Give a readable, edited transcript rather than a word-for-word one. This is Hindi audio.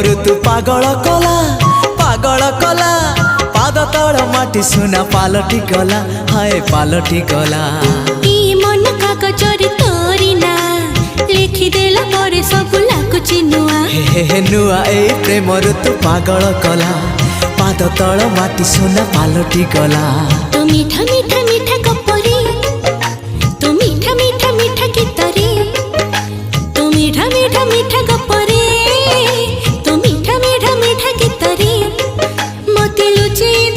ऋतु पागल कला पागल कला पाद तल माटी सुना पालटी गला हाय पालटी गला मन कागजरे तोरी ना लिखिदेला पर सब लाଗୁଛି नुआ हे नुआ ए प्रेम ऋतु पागल कला पाद तल माटी सुना पालटी गला तो मीठा मीठा मीठा गपरे तो मीठा मीठा मीठा गीतरे तो मीठा मीठा मीठा गपरे तो मीठा मीठा मीठा गीतरे मते लुचेई